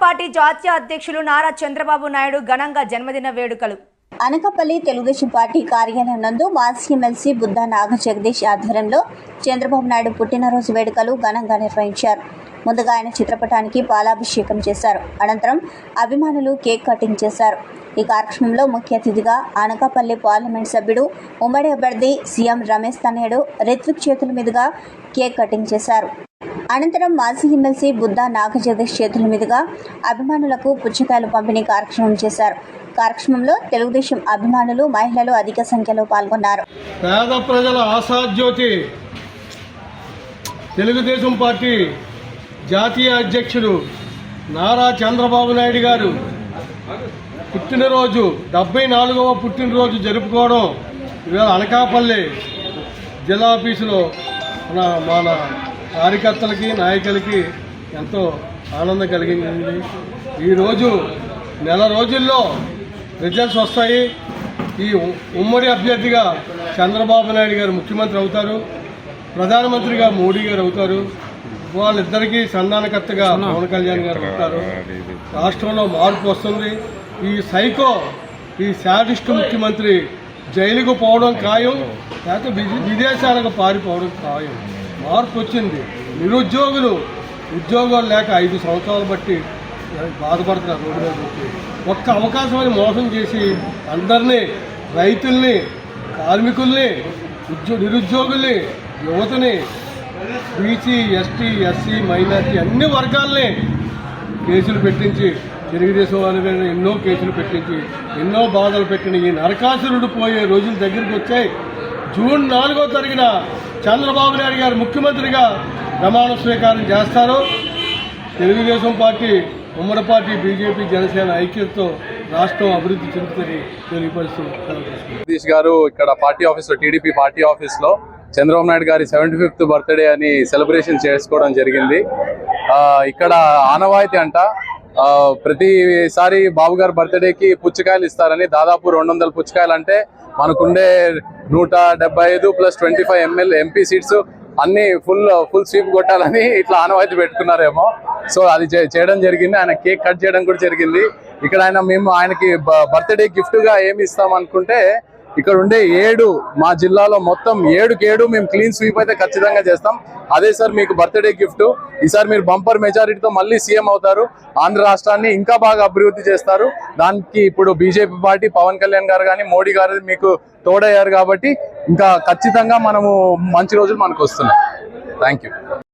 Party జాతీయ అధ్యక్షులు నారా చంద్రబాబు నాయుడు ఘనంగా జన్మదిన వేడుకలు. అనకాపల్లి తెలుగుదేశం పార్టీ కార్యాలయం నందు మాజీ ఎమ్మెల్సీ బుద్ధా నాగజగదీష్ ఆధ్వర్యంలో చంద్రబాబు నాయుడు పుట్టినరోజు వేడుకలు ఘనంగా నిర్వహించారు. ముందుగా ఆయన చిత్రపటానికి పాలాభిషేకం చేశారు. అనంతరం అభిమానులు కేక్ కటింగ్ చేశారు. ఈ కార్యక్రమంలో ముఖ్య అతిథిగా అనకాపల్లి పార్లమెంట్ సభ్యుడు ఉమ్మడి అభ్యర్థి సీఎం రమేష్ తనయుడు రిత్విక్ చేతుల మీదుగా కేక్ కటింగ్ చేశారు. అనంతరం మాజీ ఎమ్మెల్సీ బుద్ధా నాగజగదీష్ చేతుల మీదుగా అభిమానులకు పుచ్చకాయలు పంపిణీ కార్యక్రమం చేశారు. కార్యక్రమంలో తెలుగుదేశం అభిమానులు, మహిళలు అధిక సంఖ్యలో పాల్గొన్నారు. పేద ప్రజల ఆశాజ్యోతి తెలుగుదేశం పార్టీ జాతీయ అధ్యక్షుడు నారా చంద్రబాబు నాయుడు గారు పుట్టినరోజు 74వ పుట్టినరోజు జరుపుకోవడం ఇవాళ అనకాపల్లి జిల్లా ఆఫీసులో మన కార్యకర్తలకి, నాయకులకి ఎంతో ఆనందం కలిగింది. ఈరోజు నెల రోజుల్లో రిజల్ట్స్ వస్తాయి. ఈ ఉమ్మడి అభ్యర్థిగా చంద్రబాబు నాయుడు గారు ముఖ్యమంత్రి అవుతారు, ప్రధానమంత్రిగా మోడీ గారు అవుతారు. వాళ్ళిద్దరికీ సంధానకర్తగా పవన్ కళ్యాణ్ గారు అవుతారు. రాష్ట్రంలో మార్పు వస్తుంది. ఈ సైకో, ఈ శాడిస్ట్ ముఖ్యమంత్రి జైలుకు పోవడం ఖాయం, లేకపోతే విదేశాలకు పారిపోవడం ఖాయం. మార్పు వచ్చింది. నిరుద్యోగులు ఉద్యోగాలు లేక 5 సంవత్సరాలు బట్టి బాధపడుతున్నారు. రోడ్డు మీద వచ్చి ఒక్క అవకాశం మోసం చేసి అందరినీ, రైతుల్ని, కార్మికుల్ని, నిరుద్యోగుల్ని, యువతని, బీసీ, ఎస్టీ, ఎస్సీ, మైనార్టీ అన్ని వర్గాల్ని కేసులు పెట్టించి, తెలుగుదేశం వాళ్ళ మీద ఎన్నో కేసులు పెట్టించి ఎన్నో బాధలు పెట్టిన ఈ నరకాసురుడు పోయే రోజుల దగ్గరికి వచ్చాయి. జూన్ 4వ తారీఖున చంద్రబాబు నాయుడు గారు ముఖ్యమంత్రిగా ప్రమాణ స్వీకారం చేస్తారు. తెలుగుదేశం పార్టీ, ఉమ్మడి పార్టీ, బీజేపీ, జనసేన ఐక్యతతో రాష్ట్రం అభివృద్ధి చెందుతుంది తెలియపరుస్తూ సతీష్ గారు ఇక్కడ పార్టీ ఆఫీస్లో, టీడీపీ పార్టీ ఆఫీస్లో చంద్రబాబు నాయుడు గారి 75th బర్త్డే అని సెలబ్రేషన్ చేసుకోవడం జరిగింది. ఇక్కడ ఆనవాయితీ అంట ప్రతిసారి బాబు గారి బర్త్డేకి పుచ్చకాయలు ఇస్తారని, దాదాపు 200 పుచ్చకాయలు అంటే మనకుండే 175 + 25 ఎంపీ సీట్స్ అన్ని ఫుల్ స్వీప్ కొట్టాలని ఇట్లా ఆనవాయితీ పెట్టుకున్నారేమో. సో అది చేయడం జరిగింది. ఆయన కేక్ కట్ చేయడం కూడా జరిగింది. ఇక్కడ మేము ఆయనకి బర్త్డే గిఫ్ట్ గా ఏమి ఇస్తాం అనుకుంటే, ఇక్కడ ఉండే 7 మా జిల్లాలో మొత్తం 7 మేము క్లీన్ స్వీప్ అయితే ఖచ్చితంగా చేస్తాం. అదే సార్ మీకు బర్త్డే గిఫ్ట్. ఈసారి మీరు బంపర్ మెజారిటీతో మళ్ళీ సీఎం అవుతారు, ఆంధ్ర రాష్ట్రాన్ని ఇంకా బాగా అభివృద్ధి చేస్తారు. దానికి ఇప్పుడు బీజేపీ పార్టీ, పవన్ కళ్యాణ్ గారు కానీ, మోడీ గారు మీకు తోడయ్యారు కాబట్టి ఇంకా ఖచ్చితంగా మనము మంచి రోజులు మనకు వస్తున్నాయి. Thank you.